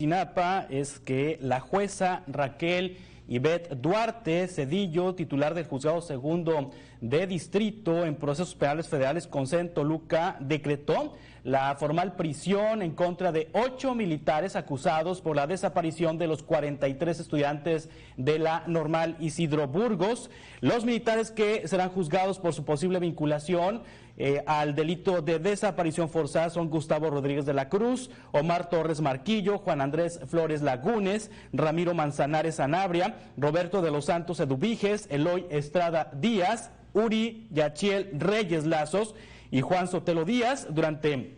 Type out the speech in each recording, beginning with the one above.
Ayotzinapa es que la jueza Raquel Ivette Duarte Cedillo, titular del Juzgado Segundo de Distrito en Procesos Penales Federales con sede en Toluca, decretó la formal prisión en contra de 8 militares acusados por la desaparición de los 43 estudiantes de la Normal Isidro Burgos. Los militares que serán juzgados por su posible vinculación al delito de desaparición forzada son Gustavo Rodríguez de la Cruz, Omar Torres Marquillo, Juan Andrés Flores Lagunes, Ramiro Manzanares Sanabria, Roberto de los Santos Eduviges, Eloy Estrada Díaz, Uri Yachiel Reyes Lazos y Juan Sotelo Díaz. Durante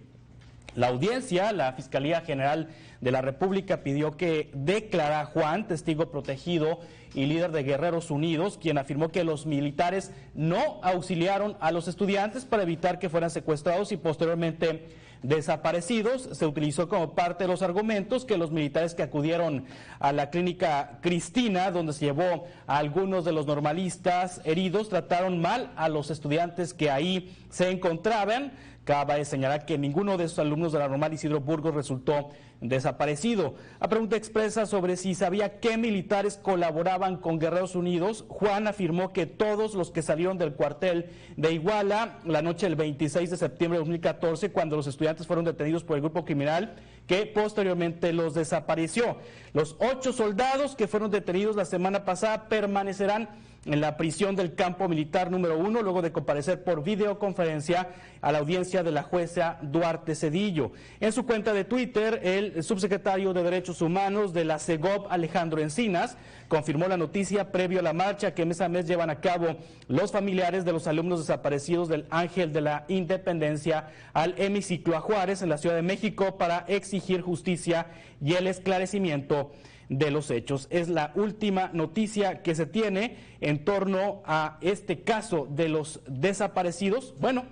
la audiencia, la Fiscalía General de la República pidió que declarara a Juan testigo protegido y líder de Guerreros Unidos, quien afirmó que los militares no auxiliaron a los estudiantes para evitar que fueran secuestrados y posteriormente desaparecidos. Se utilizó como parte de los argumentos que los militares que acudieron a la clínica Cristina, donde se llevó a algunos de los normalistas heridos, trataron mal a los estudiantes que ahí se encontraban. Cabe señalar que ninguno de esos alumnos de la Normal Isidro Burgos resultó desaparecido. A pregunta expresa sobre si sabía qué militares colaboraban con Guerreros Unidos, Juan afirmó que todos los que salieron del cuartel de Iguala la noche del 26 de septiembre de 2014, cuando los estudiantes fueron detenidos por el grupo criminal que posteriormente los desapareció. Los 8 soldados que fueron detenidos la semana pasada permanecerán en la prisión del campo militar número 1, luego de comparecer por videoconferencia a la audiencia de la jueza Duarte Cedillo. En su cuenta de Twitter, el subsecretario de Derechos Humanos de la CEGOP, Alejandro Encinas, confirmó la noticia previo a la marcha que mes a mes llevan a cabo los familiares de los alumnos desaparecidos del Ángel de la Independencia al hemiciclo a Juárez en la Ciudad de México para exigir justicia y el esclarecimiento de los hechos. Es la última noticia que se tiene en torno a este caso de los desaparecidos. Bueno,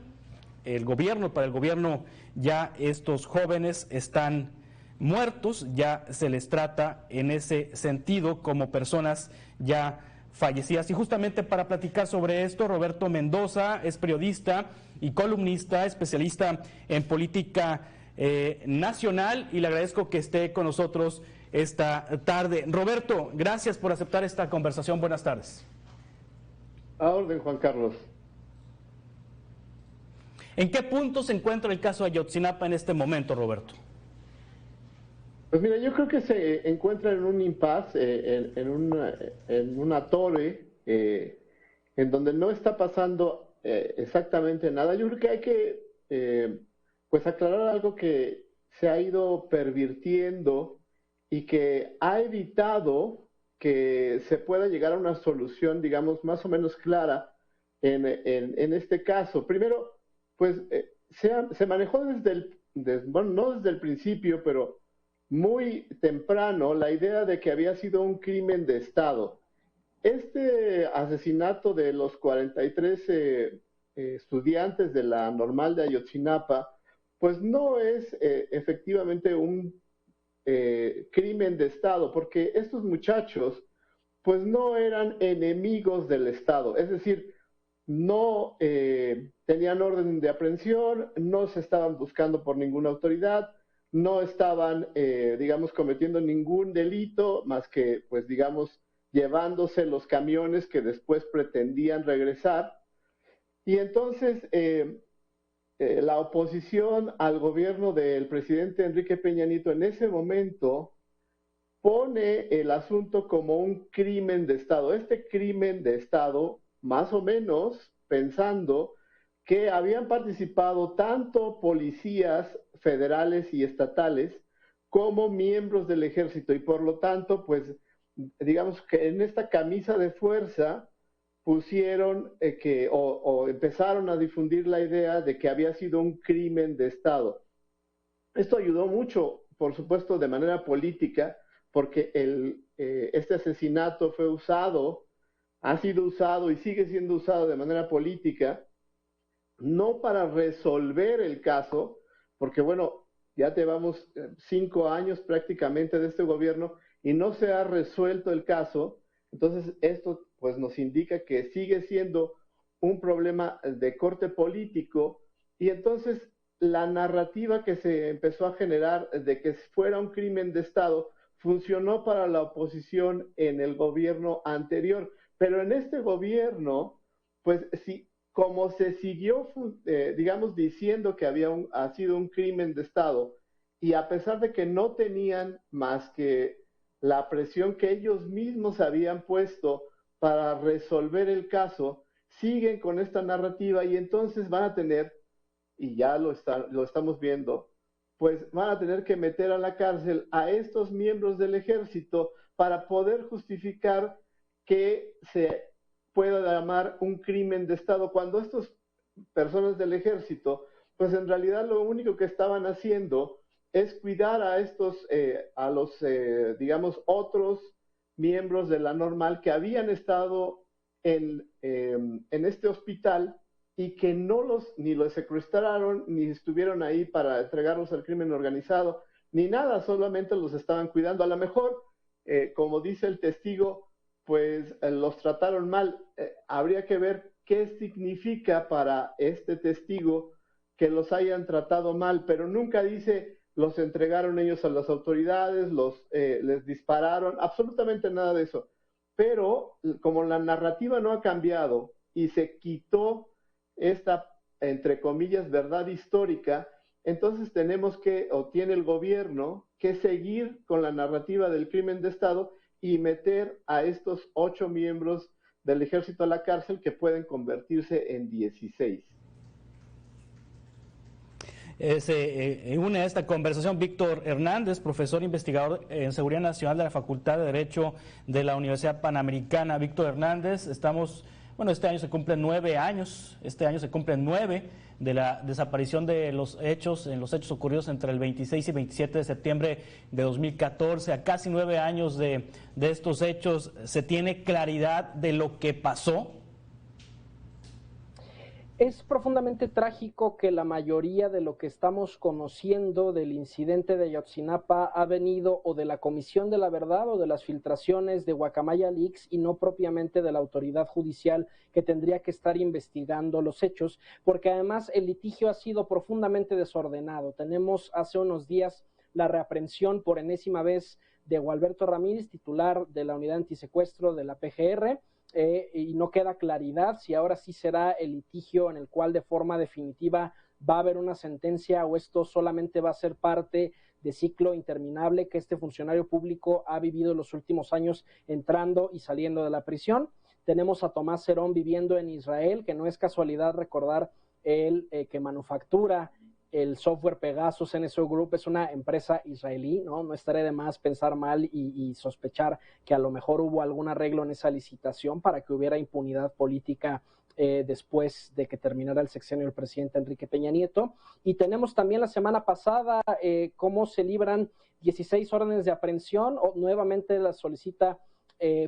para el gobierno ya estos jóvenes están muertos, ya se les trata en ese sentido como personas ya fallecidas. Y justamente para platicar sobre esto, Roberto Mendoza es periodista y columnista, especialista en política nacional, y le agradezco que esté con nosotros esta tarde. Roberto, gracias por aceptar esta conversación. Buenas tardes. A orden, Juan Carlos. ¿En qué punto se encuentra el caso Ayotzinapa en este momento, Roberto? Pues mira, yo creo que se encuentra en un impasse, en una torre, en donde no está pasando exactamente nada. Yo creo que hay que pues aclarar algo que se ha ido pervirtiendo y que ha evitado que se pueda llegar a una solución, digamos, más o menos clara en este caso. Primero, pues se manejó bueno, no desde el principio, pero muy temprano, la idea de que había sido un crimen de Estado. Este asesinato de los 43 estudiantes de la Normal de Ayotzinapa, pues no es efectivamente un crimen de Estado, porque estos muchachos pues no eran enemigos del Estado, es decir, no tenían orden de aprehensión, no se estaban buscando por ninguna autoridad, no estaban, digamos, cometiendo ningún delito, más que, pues, digamos, llevándose los camiones que después pretendían regresar. Y entonces la oposición al gobierno del presidente Enrique Peña Nieto en ese momento pone el asunto como un crimen de Estado. Este crimen de Estado, más o menos pensando que habían participado tanto policías federales y estatales como miembros del ejército, y por lo tanto, pues, digamos que en esta camisa de fuerza pusieron o empezaron a difundir la idea de que había sido un crimen de Estado. Esto ayudó mucho, por supuesto, de manera política, porque este asesinato ha sido usado y sigue siendo usado de manera política, no para resolver el caso, porque bueno, ya llevamos 5 años prácticamente de este gobierno y no se ha resuelto el caso. Entonces esto pues nos indica que sigue siendo un problema de corte político, y entonces la narrativa que se empezó a generar de que fuera un crimen de Estado funcionó para la oposición en el gobierno anterior, pero en este gobierno, pues sí, como se siguió, digamos, diciendo que ha sido un crimen de Estado, y a pesar de que no tenían más que la presión que ellos mismos habían puesto para resolver el caso, siguen con esta narrativa y entonces van a tener, y ya lo estamos viendo, pues van a tener que meter a la cárcel a estos miembros del ejército para poder justificar que se pueda llamar un crimen de Estado, cuando estas personas del ejército, pues en realidad lo único que estaban haciendo es cuidar a a los, digamos, otros miembros de la normal que habían estado en este hospital y que ni los secuestraron, ni estuvieron ahí para entregarlos al crimen organizado, ni nada, solamente los estaban cuidando. A lo mejor, como dice el testigo, pues los trataron mal. Habría que ver qué significa para este testigo que los hayan tratado mal, pero nunca dice los entregaron ellos a las autoridades, les dispararon, absolutamente nada de eso. Pero como la narrativa no ha cambiado y se quitó esta, entre comillas, verdad histórica, entonces tiene el gobierno que seguir con la narrativa del crimen de Estado y meter a estos 8 miembros del ejército a la cárcel, que pueden convertirse en 16. Se une a esta conversación Víctor Hernández, profesor investigador en Seguridad Nacional de la Facultad de Derecho de la Universidad Panamericana. Víctor Hernández, este año se cumplen 9 años, de la desaparición de los hechos ocurridos entre el 26 y 27 de septiembre de 2014. A casi 9 años de estos hechos, ¿se tiene claridad de lo que pasó? Es profundamente trágico que la mayoría de lo que estamos conociendo del incidente de Ayotzinapa ha venido o de la Comisión de la Verdad o de las filtraciones de Guacamaya Leaks y no propiamente de la autoridad judicial que tendría que estar investigando los hechos, porque además el litigio ha sido profundamente desordenado. Tenemos hace unos días la reaprehensión por enésima vez de Gualberto Ramírez, titular de la unidad antisecuestro de la PGR, y no queda claridad si ahora sí será el litigio en el cual de forma definitiva va a haber una sentencia o esto solamente va a ser parte de ciclo interminable que este funcionario público ha vivido en los últimos años entrando y saliendo de la prisión. Tenemos a Tomás Cerón viviendo en Israel, que no es casualidad recordar el que manufactura el software Pegasus NSO Group, es una empresa israelí, ¿no? No estaré de más pensar mal y sospechar que a lo mejor hubo algún arreglo en esa licitación para que hubiera impunidad política después de que terminara el sexenio del presidente Enrique Peña Nieto. Y tenemos también la semana pasada cómo se libran 16 órdenes de aprehensión, o nuevamente las solicita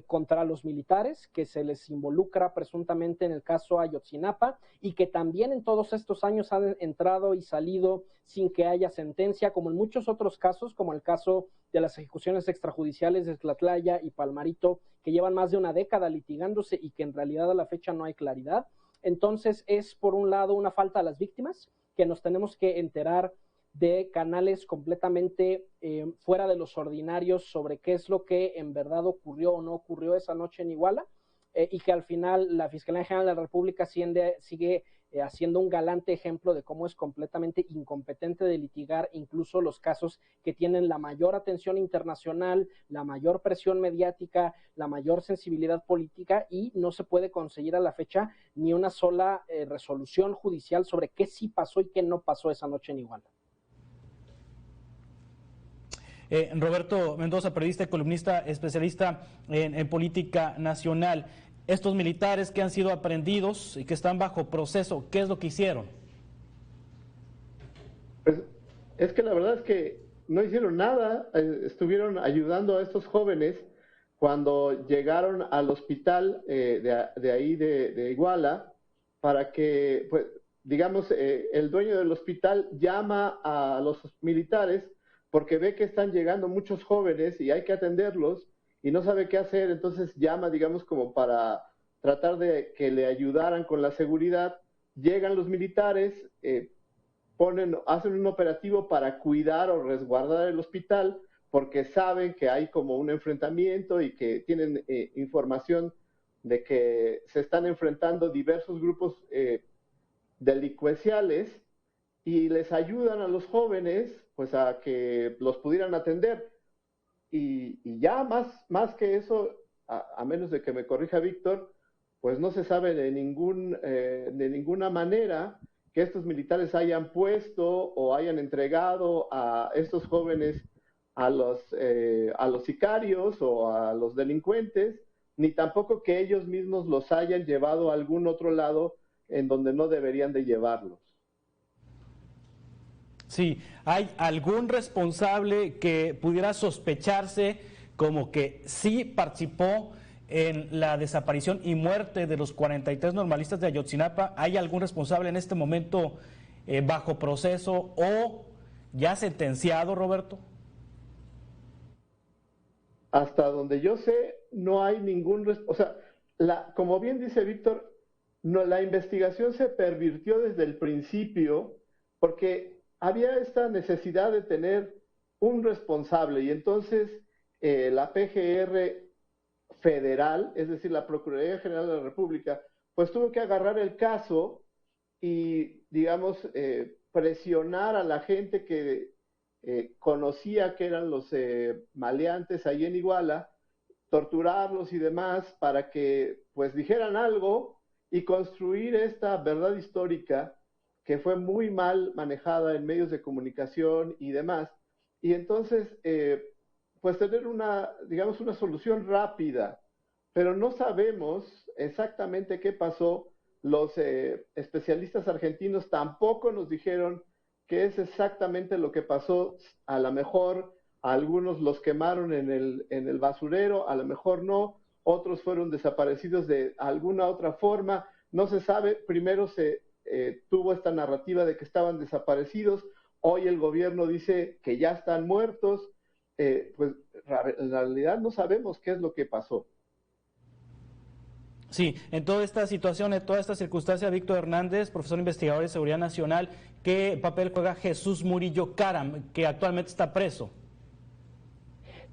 contra los militares que se les involucra presuntamente en el caso Ayotzinapa y que también en todos estos años han entrado y salido sin que haya sentencia, como en muchos otros casos, como el caso de las ejecuciones extrajudiciales de Tlatlaya y Palmarito, que llevan más de una década litigándose y que en realidad a la fecha no hay claridad. Entonces es por un lado una falta a las víctimas, que nos tenemos que enterar de canales completamente fuera de los ordinarios sobre qué es lo que en verdad ocurrió o no ocurrió esa noche en Iguala, y que al final la Fiscalía General de la República sigue haciendo un galante ejemplo de cómo es completamente incompetente de litigar incluso los casos que tienen la mayor atención internacional, la mayor presión mediática, la mayor sensibilidad política, y no se puede conseguir a la fecha ni una sola resolución judicial sobre qué sí pasó y qué no pasó esa noche en Iguala. Roberto Mendoza, periodista y columnista especialista en política nacional. Estos militares que han sido aprehendidos y que están bajo proceso, ¿qué es lo que hicieron? Pues es que la verdad es que no hicieron nada, estuvieron ayudando a estos jóvenes cuando llegaron al hospital de ahí de Iguala, para que, pues, digamos, el dueño del hospital llama a los militares porque ve que están llegando muchos jóvenes y hay que atenderlos y no sabe qué hacer, entonces llama, digamos, como para tratar de que le ayudaran con la seguridad. Llegan los militares, hacen un operativo para cuidar o resguardar el hospital, porque saben que hay como un enfrentamiento y que tienen información de que se están enfrentando diversos grupos delincuenciales, y les ayudan a los jóvenes pues a que los pudieran atender. Y ya más que eso, a menos de que me corrija Víctor, pues no se sabe de ninguna manera que estos militares hayan puesto o hayan entregado a estos jóvenes a los sicarios o a los delincuentes, ni tampoco que ellos mismos los hayan llevado a algún otro lado en donde no deberían de llevarlos. Sí, ¿hay algún responsable que pudiera sospecharse como que sí participó en la desaparición y muerte de los 43 normalistas de Ayotzinapa? ¿Hay algún responsable en este momento bajo proceso o ya sentenciado, Roberto? Hasta donde yo sé, no hay o sea, como bien dice Víctor, no, la investigación se pervirtió desde el principio porque había esta necesidad de tener un responsable, y entonces la PGR federal, es decir, la Procuraduría General de la República, pues tuvo que agarrar el caso y, digamos, presionar a la gente que conocía que eran los maleantes ahí en Iguala, torturarlos y demás para que pues dijeran algo y construir esta verdad histórica que fue muy mal manejada en medios de comunicación y demás. Y entonces, pues tener digamos, una solución rápida, pero no sabemos exactamente qué pasó. Los especialistas argentinos tampoco nos dijeron qué es exactamente lo que pasó. A lo mejor algunos los quemaron en el basurero, a lo mejor no, otros fueron desaparecidos de alguna otra forma, no se sabe. Primero se tuvo esta narrativa de que estaban desaparecidos, hoy el gobierno dice que ya están muertos, pues en realidad no sabemos qué es lo que pasó. Sí, en toda esta situación, en toda esta circunstancia, Víctor Hernández, profesor investigador de Seguridad Nacional, ¿qué papel juega Jesús Murillo Caram, que actualmente está preso?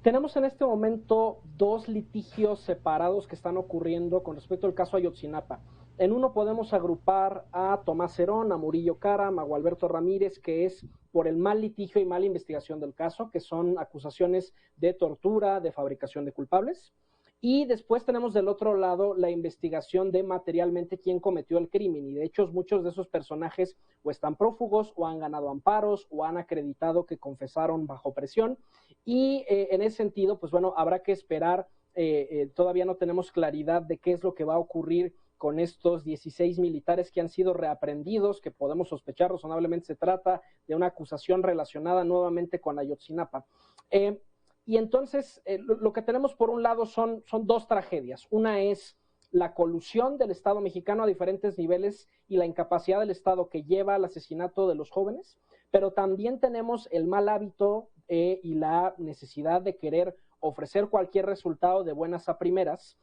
Tenemos en este momento dos litigios separados que están ocurriendo con respecto al caso Ayotzinapa. En uno podemos agrupar a Tomás Herón, a Murillo Caram, a Gualberto Ramírez, que es por el mal litigio y mala investigación del caso, que son acusaciones de tortura, de fabricación de culpables. Y después tenemos del otro lado la investigación de materialmente quién cometió el crimen. Y de hecho muchos de esos personajes o están prófugos o han ganado amparos o han acreditado que confesaron bajo presión. Y en ese sentido, pues bueno, habrá que esperar. Todavía no tenemos claridad de qué es lo que va a ocurrir con estos 16 militares que han sido reaprendidos, que podemos sospechar razonablemente se trata de una acusación relacionada nuevamente con Ayotzinapa. Y entonces lo que tenemos por un lado son dos tragedias. Una es la colusión del Estado mexicano a diferentes niveles y la incapacidad del Estado que lleva al asesinato de los jóvenes, pero también tenemos el mal hábito y la necesidad de querer ofrecer cualquier resultado de buenas a primeras.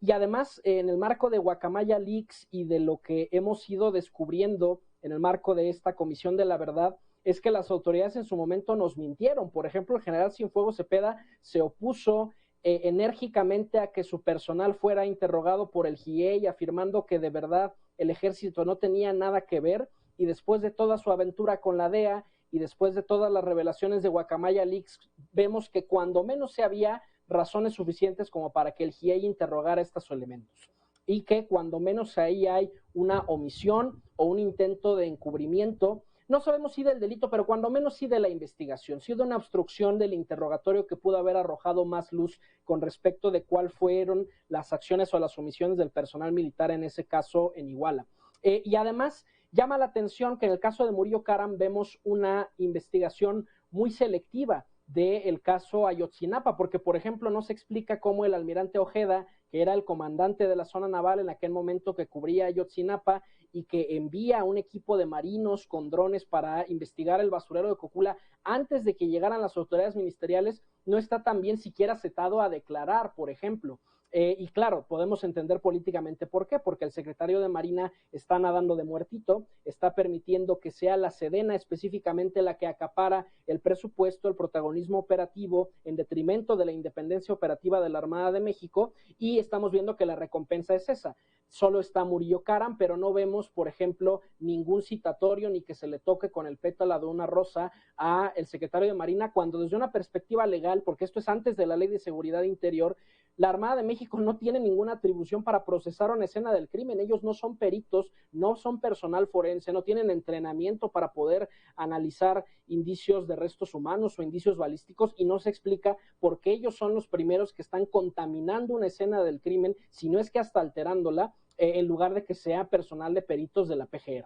Y además, en el marco de Guacamaya Leaks y de lo que hemos ido descubriendo en el marco de esta Comisión de la Verdad, es que las autoridades en su momento nos mintieron. Por ejemplo, el general Cienfuegos Cepeda se opuso enérgicamente a que su personal fuera interrogado por el GIEI, afirmando que de verdad el ejército no tenía nada que ver, y después de toda su aventura con la DEA y después de todas las revelaciones de Guacamaya Leaks, vemos que cuando menos se había razones suficientes como para que el GIEI interrogara estos elementos, y que cuando menos ahí hay una omisión o un intento de encubrimiento. No sabemos si del delito, pero cuando menos sí de la investigación, sí de una obstrucción del interrogatorio que pudo haber arrojado más luz con respecto de cuáles fueron las acciones o las omisiones del personal militar en ese caso en Iguala. Y además llama la atención que en el caso de Murillo Caram vemos una investigación muy selectiva del caso Ayotzinapa, porque por ejemplo no se explica cómo el almirante Ojeda, que era el comandante de la zona naval en aquel momento que cubría Ayotzinapa y que envía a un equipo de marinos con drones para investigar el basurero de Cocula antes de que llegaran las autoridades ministeriales, no está también siquiera citado a declarar, por ejemplo. Y claro, podemos entender políticamente por qué, porque el secretario de Marina está nadando de muertito, está permitiendo que sea la Sedena específicamente la que acapara el presupuesto, el protagonismo operativo en detrimento de la independencia operativa de la Armada de México, y estamos viendo que la recompensa es esa. Solo está Murillo Karam, pero no vemos, por ejemplo, ningún citatorio ni que se le toque con el pétalo de una rosa a el secretario de Marina, cuando desde una perspectiva legal, porque esto es antes de la Ley de Seguridad Interior, la Armada de México no tiene ninguna atribución para procesar una escena del crimen. Ellos no son peritos, no son personal forense, no tienen entrenamiento para poder analizar indicios de restos humanos o indicios balísticos, y no se explica por qué ellos son los primeros que están contaminando una escena del crimen, si no es que hasta alterándola, en lugar de que sea personal de peritos de la PGR.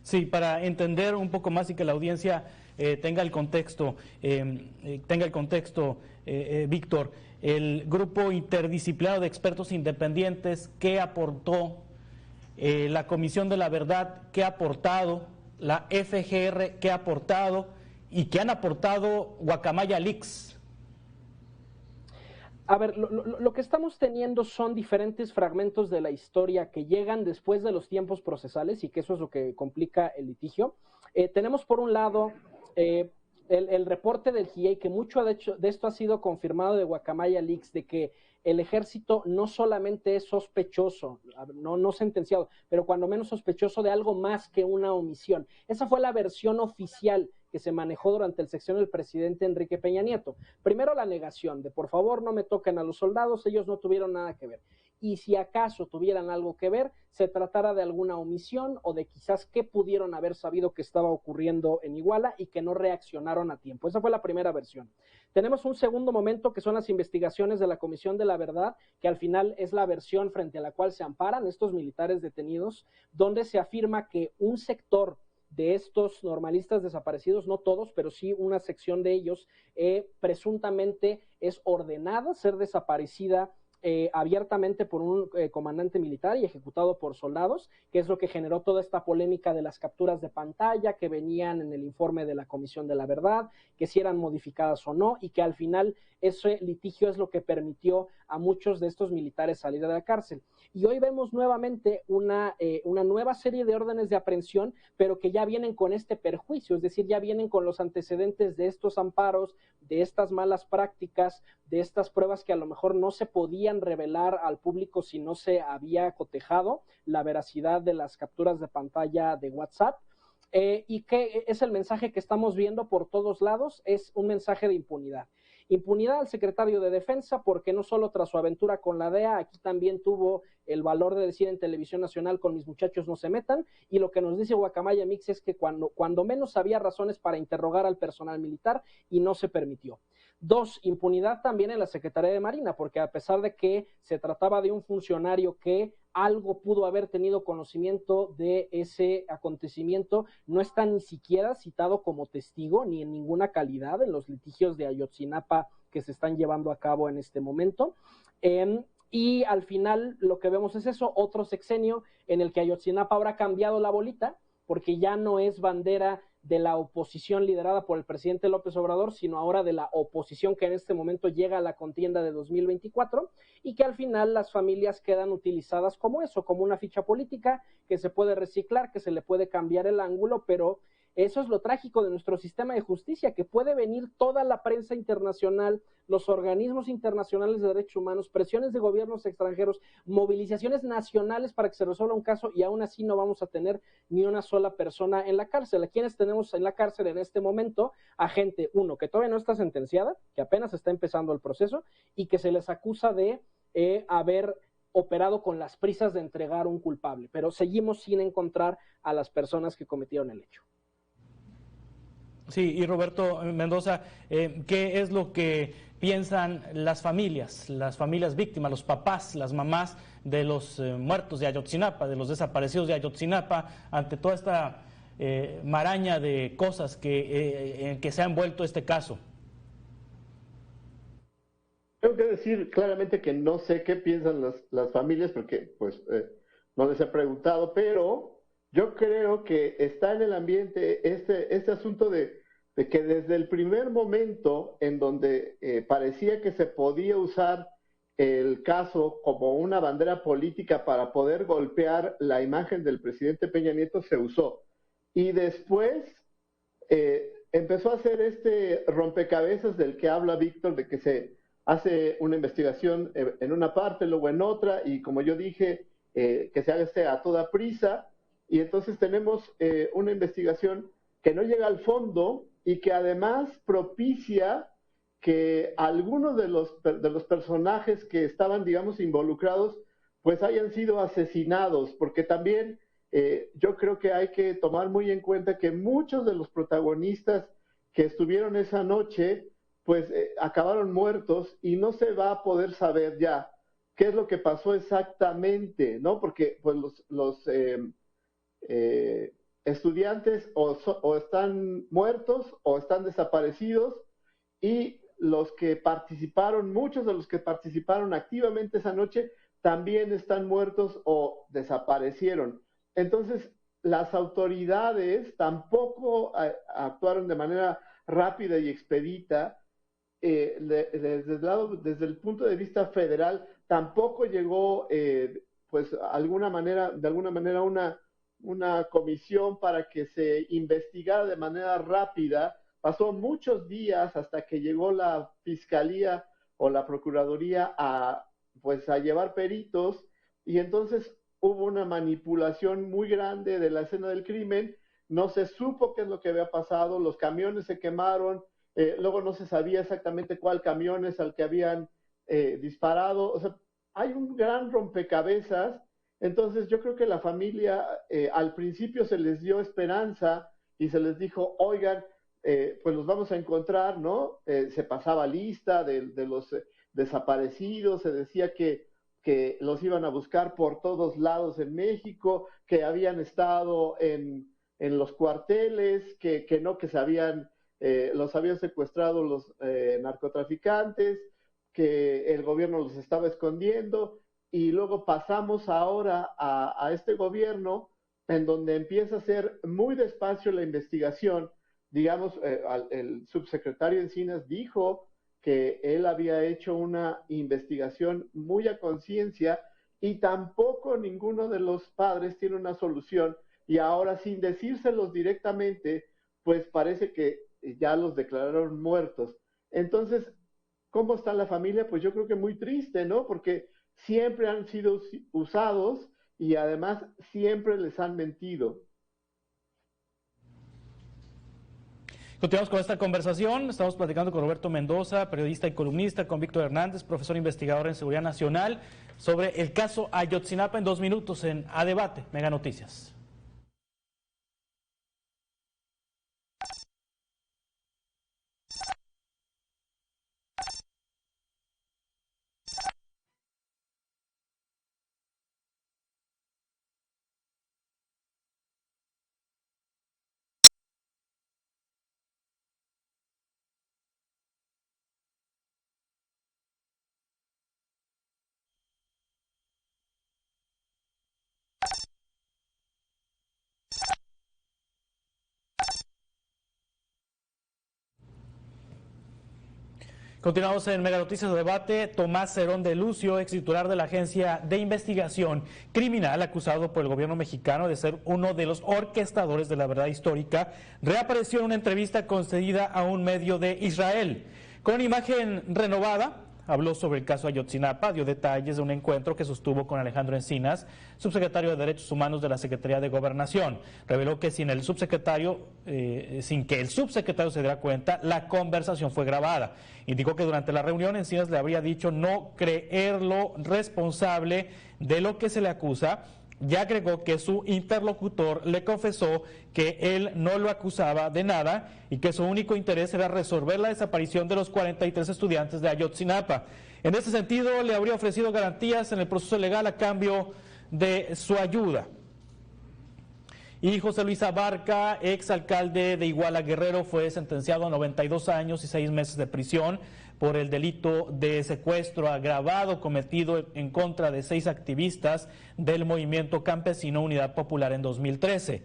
Sí, para entender un poco más y que la audiencia tenga el contexto, Víctor, el grupo interdisciplinario de expertos independientes, ¿qué aportó? La Comisión de la Verdad, ¿qué ha aportado? La FGR, ¿qué ha aportado? ¿Y qué han aportado Guacamaya Leaks? A ver, lo que estamos teniendo son diferentes fragmentos de la historia que llegan después de los tiempos procesales, y que eso es lo que complica el litigio. Tenemos por un lado el reporte del GIEI, que mucho de esto ha sido confirmado de Guacamaya Leaks, de que el ejército no solamente es sospechoso, no sentenciado, pero cuando menos sospechoso de algo más que una omisión. Esa fue la versión oficial que se manejó durante el sexenio del presidente Enrique Peña Nieto. Primero la negación de por favor no me toquen a los soldados, ellos no tuvieron nada que ver. Y si acaso tuvieran algo que ver, se tratara de alguna omisión o de quizás que pudieron haber sabido que estaba ocurriendo en Iguala y que no reaccionaron a tiempo. Esa fue la primera versión. Tenemos un segundo momento que son las investigaciones de la Comisión de la Verdad, que al final es la versión frente a la cual se amparan estos militares detenidos, donde se afirma que un sector de estos normalistas desaparecidos, no todos, pero sí una sección de ellos, presuntamente es ordenada ser desaparecida abiertamente por un comandante militar y ejecutado por soldados, que es lo que generó toda esta polémica de las capturas de pantalla que venían en el informe de la Comisión de la Verdad, que si eran modificadas o no, y que al final ese litigio es lo que permitió a muchos de estos militares salir de la cárcel. Y hoy vemos nuevamente una nueva serie de órdenes de aprehensión, pero que ya vienen con este perjuicio, es decir, ya vienen con los antecedentes de estos amparos, de estas malas prácticas, de estas pruebas que a lo mejor no se podían revelar al público si no se había cotejado la veracidad de las capturas de pantalla de WhatsApp. Y que es el mensaje que estamos viendo por todos lados, es un mensaje de impunidad. Impunidad al secretario de Defensa, porque no solo tras su aventura con la DEA, aquí también tuvo el valor de decir en Televisión Nacional, con mis muchachos no se metan, y lo que nos dice Guacamaya Mix es que cuando menos había razones para interrogar al personal militar y no se permitió. Dos, impunidad también en la Secretaría de Marina, porque a pesar de que se trataba de un funcionario que algo pudo haber tenido conocimiento de ese acontecimiento, no está ni siquiera citado como testigo ni en ninguna calidad en los litigios de Ayotzinapa que se están llevando a cabo en este momento. Y al final lo que vemos es eso, otro sexenio en el que Ayotzinapa habrá cambiado la bolita, porque ya no es bandera de la oposición liderada por el presidente López Obrador, sino ahora de la oposición que en este momento llega a la contienda de 2024, y que al final las familias quedan utilizadas como eso, como una ficha política que se puede reciclar, que se le puede cambiar el ángulo, pero eso es lo trágico de nuestro sistema de justicia, que puede venir toda la prensa internacional, los organismos internacionales de derechos humanos, presiones de gobiernos extranjeros, movilizaciones nacionales para que se resuelva un caso, y aún así no vamos a tener ni una sola persona en la cárcel. ¿A quiénes tenemos en la cárcel en este momento? A gente, uno, que todavía no está sentenciada, que apenas está empezando el proceso, y que se les acusa de haber operado con las prisas de entregar un culpable, pero seguimos sin encontrar a las personas que cometieron el hecho. Sí, y Roberto Mendoza, ¿qué es lo que piensan las familias víctimas, los papás, las mamás de los muertos de Ayotzinapa, de los desaparecidos de Ayotzinapa, ante toda esta maraña de cosas en que se ha envuelto este caso? Tengo que decir claramente que no sé qué piensan las familias, porque pues no les he preguntado, pero yo creo que está en el ambiente este asunto de de que desde el primer momento en donde parecía que se podía usar el caso como una bandera política para poder golpear la imagen del presidente Peña Nieto, se usó. Y después empezó a hacer este rompecabezas del que habla Víctor, de que se hace una investigación en una parte, luego en otra, y como yo dije, que se hace a toda prisa, y entonces tenemos una investigación que no llega al fondo y que además propicia que algunos de los personajes que estaban, digamos, involucrados, pues hayan sido asesinados, porque también yo creo que hay que tomar muy en cuenta que muchos de los protagonistas que estuvieron esa noche, pues acabaron muertos y no se va a poder saber ya qué es lo que pasó exactamente, ¿no? Porque pues los estudiantes o están muertos o están desaparecidos, y los que participaron, muchos de los que participaron activamente esa noche, también están muertos o desaparecieron. Entonces, las autoridades tampoco actuaron de manera rápida y expedita. Desde el punto de vista federal, tampoco llegó, pues, de alguna manera una comisión para que se investigara de manera rápida. Pasó muchos días hasta que llegó la fiscalía o la procuraduría a llevar peritos, y entonces hubo una manipulación muy grande de la escena del crimen. No se supo qué es lo que había pasado, los camiones se quemaron, luego no se sabía exactamente cuál camión es al que habían disparado. O sea, hay un gran rompecabezas. Entonces yo creo que la familia al principio se les dio esperanza y se les dijo, oigan, pues los vamos a encontrar, ¿no? Se pasaba lista de los desaparecidos, se decía que los iban a buscar por todos lados en México, que habían estado en los cuarteles, que los habían secuestrado los narcotraficantes, que el gobierno los estaba escondiendo. Y luego pasamos ahora a este gobierno en donde empieza a ser muy despacio la investigación. Digamos, el subsecretario Encinas dijo que él había hecho una investigación muy a conciencia, y tampoco ninguno de los padres tiene una solución, y ahora, sin decírselos directamente, pues parece que ya los declararon muertos. Entonces, ¿cómo está la familia? Pues yo creo que muy triste, ¿no? Porque siempre han sido usados y además siempre les han mentido. Continuamos con esta conversación. Estamos platicando con Roberto Mendoza, periodista y columnista, con Víctor Hernández, profesor investigador en Seguridad Nacional, sobre el caso Ayotzinapa en 2 minutos en A Debate, Mega Noticias. Continuamos en Mega Noticias de Debate. Tomás Cerón de Lucio, ex titular de la Agencia de Investigación Criminal, acusado por el gobierno mexicano de ser uno de los orquestadores de la verdad histórica, reapareció en una entrevista concedida a un medio de Israel. Con una imagen renovada, habló sobre el caso Ayotzinapa, dio detalles de un encuentro que sostuvo con Alejandro Encinas, subsecretario de Derechos Humanos de la Secretaría de Gobernación. Reveló que sin que el subsecretario se diera cuenta, la conversación fue grabada. Indicó que durante la reunión Encinas le habría dicho no creerlo responsable de lo que se le acusa. Ya agregó que su interlocutor le confesó que él no lo acusaba de nada y que su único interés era resolver la desaparición de los 43 estudiantes de Ayotzinapa. En ese sentido, le habría ofrecido garantías en el proceso legal a cambio de su ayuda. Y José Luis Abarca, ex alcalde de Iguala Guerrero, fue sentenciado a 92 años y 6 meses de prisión por el delito de secuestro agravado cometido en contra de 6 activistas del movimiento campesino Unidad Popular en 2013.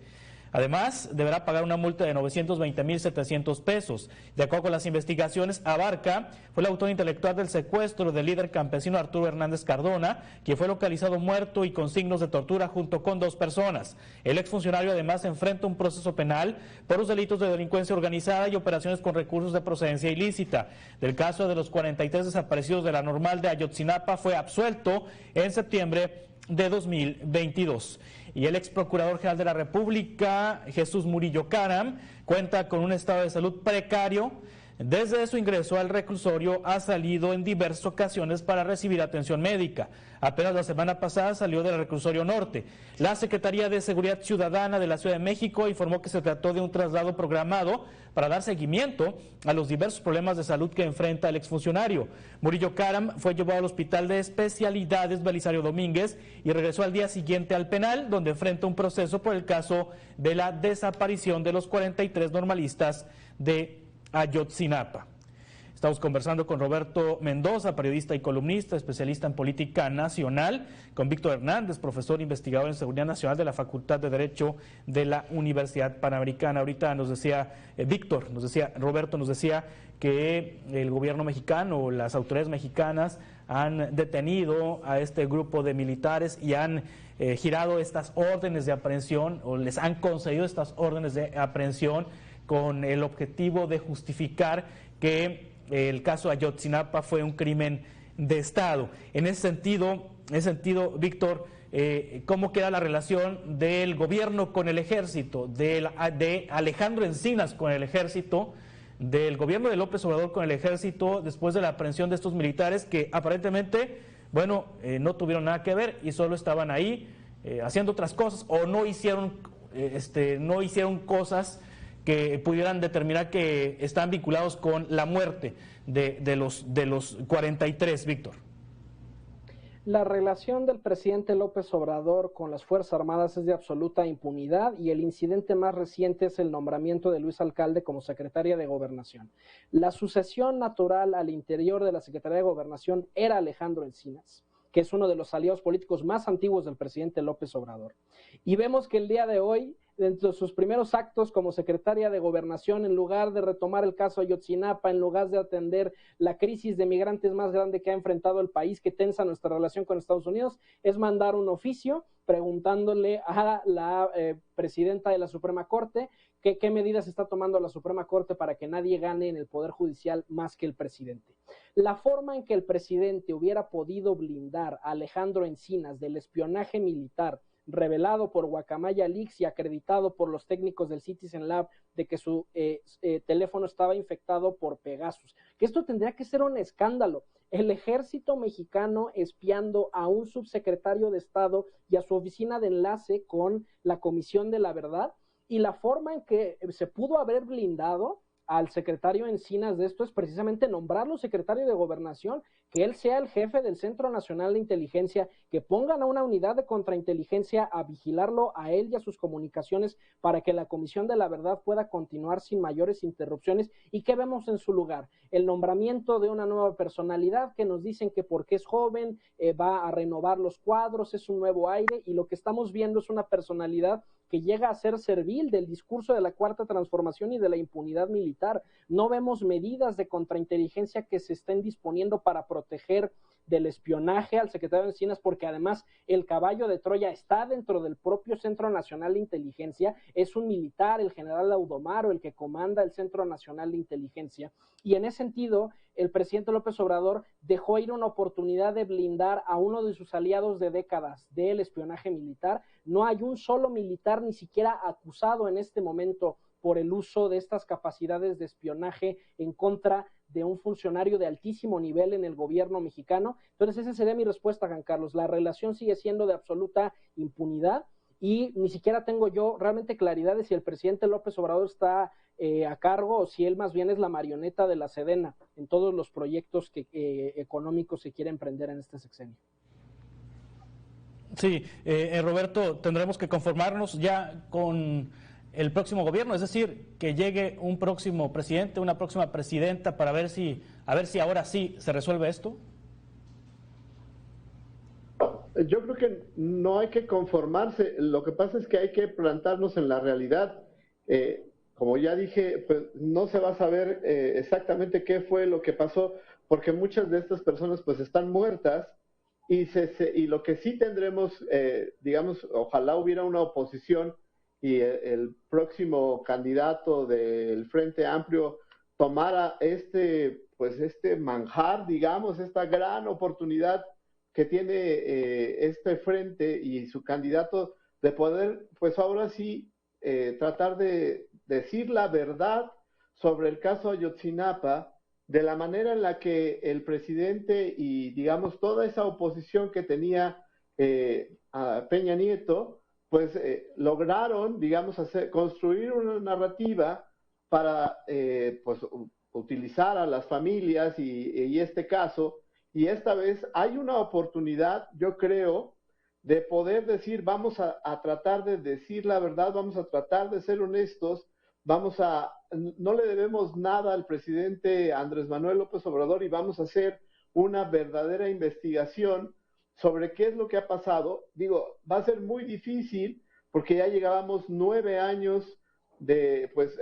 Además, deberá pagar una multa de 920,700 pesos. De acuerdo con las investigaciones, Abarca fue el autor intelectual del secuestro del líder campesino Arturo Hernández Cardona, quien fue localizado muerto y con signos de tortura junto con 2 personas. El exfuncionario además enfrenta un proceso penal por los delitos de delincuencia organizada y operaciones con recursos de procedencia ilícita. Del caso de los 43 desaparecidos de la Normal de Ayotzinapa, fue absuelto en septiembre de 2022. Y el ex procurador general de la República, Jesús Murillo Caram, cuenta con un estado de salud precario. Desde su ingreso al reclusorio ha salido en diversas ocasiones para recibir atención médica. Apenas la semana pasada salió del reclusorio norte. La Secretaría de Seguridad Ciudadana de la Ciudad de México informó que se trató de un traslado programado para dar seguimiento a los diversos problemas de salud que enfrenta el exfuncionario. Murillo Caram fue llevado al Hospital de Especialidades Belisario Domínguez y regresó al día siguiente al penal, donde enfrenta un proceso por el caso de la desaparición de los 43 normalistas de Ayotzinapa. Estamos conversando con Roberto Mendoza, periodista y columnista, especialista en política nacional, con Víctor Hernández, profesor investigador en seguridad nacional de la Facultad de Derecho de la Universidad Panamericana. Ahorita nos decía Roberto nos decía que el gobierno mexicano, las autoridades mexicanas han detenido a este grupo de militares y han girado estas órdenes de aprehensión, o les han concedido estas órdenes de aprehensión con el objetivo de justificar que el caso Ayotzinapa fue un crimen de Estado. En ese sentido, Víctor, ¿cómo queda la relación del gobierno con el ejército, de Alejandro Encinas con el ejército, del gobierno de López Obrador con el ejército, después de la aprehensión de estos militares que aparentemente, no tuvieron nada que ver y solo estaban ahí haciendo otras cosas, o no hicieron cosas que pudieran determinar que están vinculados con la muerte de los 43, Víctor? La relación del presidente López Obrador con las Fuerzas Armadas es de absoluta impunidad y el incidente más reciente es el nombramiento de Luis Alcalde como secretaria de Gobernación. La sucesión natural al interior de la Secretaría de Gobernación era Alejandro Encinas, que es uno de los aliados políticos más antiguos del presidente López Obrador. Y vemos que el día de hoy, dentro de sus primeros actos como secretaria de Gobernación, en lugar de retomar el caso Ayotzinapa, en lugar de atender la crisis de migrantes más grande que ha enfrentado el país, que tensa nuestra relación con Estados Unidos, es mandar un oficio preguntándole a la presidenta de la Suprema Corte qué medidas está tomando la Suprema Corte para que nadie gane en el Poder Judicial más que el presidente. La forma en que el presidente hubiera podido blindar a Alejandro Encinas del espionaje militar revelado por Guacamaya Leaks y acreditado por los técnicos del Citizen Lab de que su teléfono estaba infectado por Pegasus, que esto tendría que ser un escándalo. El ejército mexicano espiando a un subsecretario de Estado y a su oficina de enlace con la Comisión de la Verdad, y la forma en que se pudo haber blindado al secretario Encinas de esto es precisamente nombrarlo secretario de Gobernación, que él sea el jefe del Centro Nacional de Inteligencia, que pongan a una unidad de contrainteligencia a vigilarlo a él y a sus comunicaciones para que la Comisión de la Verdad pueda continuar sin mayores interrupciones. ¿Y qué vemos en su lugar? El nombramiento de una nueva personalidad que nos dicen que porque es joven va a renovar los cuadros, es un nuevo aire, y lo que estamos viendo es una personalidad que llega a ser servil del discurso de la Cuarta Transformación y de la impunidad militar. No vemos medidas de contrainteligencia que se estén disponiendo para proteger del espionaje al secretario Encinas, porque además el caballo de Troya está dentro del propio Centro Nacional de Inteligencia, es un militar, el general Audomaro, el que comanda el Centro Nacional de Inteligencia, y en ese sentido el presidente López Obrador dejó ir una oportunidad de blindar a uno de sus aliados de décadas del espionaje militar. No hay un solo militar ni siquiera acusado en este momento por el uso de estas capacidades de espionaje en contra de un funcionario de altísimo nivel en el gobierno mexicano. Entonces esa sería mi respuesta, Juan Carlos. La relación sigue siendo de absoluta impunidad y ni siquiera tengo yo realmente claridad de si el presidente López Obrador está a cargo o si él más bien es la marioneta de la Sedena en todos los proyectos económicos que quiere emprender en este sexenio. Sí, Roberto, tendremos que conformarnos ya con el próximo gobierno, es decir, que llegue un próximo presidente, una próxima presidenta para ver si ahora sí se resuelve esto. Yo creo que no hay que conformarse, lo que pasa es que hay que plantarnos en la realidad. Como ya dije, pues no se va a saber exactamente qué fue lo que pasó, porque muchas de estas personas pues están muertas y lo que sí tendremos, digamos, ojalá hubiera una oposición y el próximo candidato del Frente Amplio tomara pues este manjar, digamos, esta gran oportunidad que tiene este frente y su candidato de poder, pues ahora sí, tratar de decir la verdad sobre el caso Ayotzinapa, de la manera en la que el presidente y, digamos, toda esa oposición que tenía a Peña Nieto, pues lograron, digamos, construir una narrativa para, pues, utilizar a las familias y este caso. Y esta vez hay una oportunidad, yo creo, de poder decir, vamos a tratar de decir la verdad, vamos a tratar de ser honestos, no le debemos nada al presidente Andrés Manuel López Obrador y vamos a hacer una verdadera investigación sobre qué es lo que ha pasado. Digo, va a ser muy difícil porque ya llegábamos 9 años de, pues,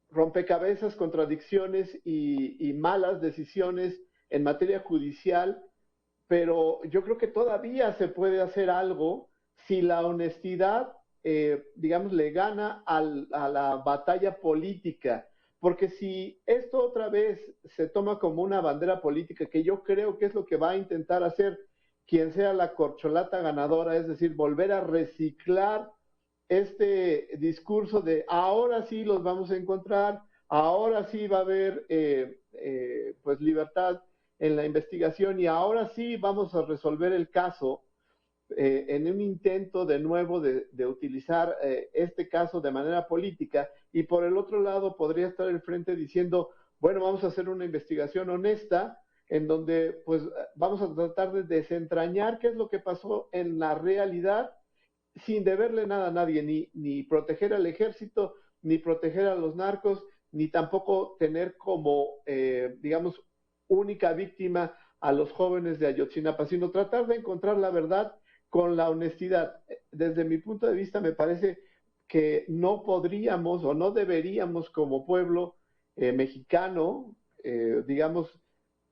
rompecabezas, contradicciones y malas decisiones en materia judicial, pero yo creo que todavía se puede hacer algo si la honestidad, digamos, le gana a la batalla política, porque si esto otra vez se toma como una bandera política, que yo creo que es lo que va a intentar hacer quien sea la corcholata ganadora, es decir, volver a reciclar este discurso de ahora sí los vamos a encontrar, ahora sí va a haber pues libertad en la investigación y ahora sí vamos a resolver el caso, en un intento de nuevo de utilizar este caso de manera política. Y por el otro lado podría estar el frente diciendo, bueno, vamos a hacer una investigación honesta en donde pues vamos a tratar de desentrañar qué es lo que pasó en la realidad sin deberle nada a nadie, ni proteger al ejército, ni proteger a los narcos, ni tampoco tener como, digamos, única víctima a los jóvenes de Ayotzinapa, sino tratar de encontrar la verdad con la honestidad. Desde mi punto de vista me parece que no podríamos o no deberíamos como pueblo mexicano, digamos,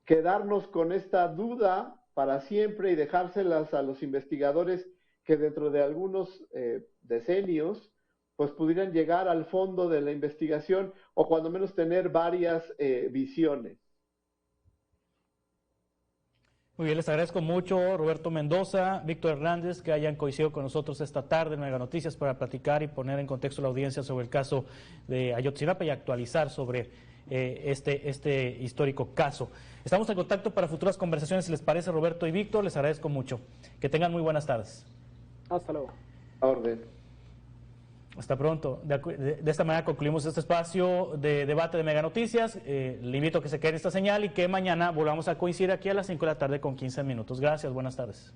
quedarnos con esta duda para siempre y dejárselas a los investigadores que dentro de algunos decenios pues pudieran llegar al fondo de la investigación o cuando menos tener varias visiones. Muy bien, les agradezco mucho Roberto Mendoza, Víctor Hernández, que hayan coincidido con nosotros esta tarde en Mega Noticias para platicar y poner en contexto a la audiencia sobre el caso de Ayotzinapa y actualizar sobre este histórico caso. Estamos en contacto para futuras conversaciones, si les parece, Roberto y Víctor, les agradezco mucho. Que tengan muy buenas tardes. Hasta luego. Orden. Hasta pronto. De esta manera concluimos este espacio de debate de Mega Noticias. Le invito a que se quede esta señal y que mañana volvamos a coincidir aquí a las 5 de la tarde con 15 minutos. Gracias, buenas tardes.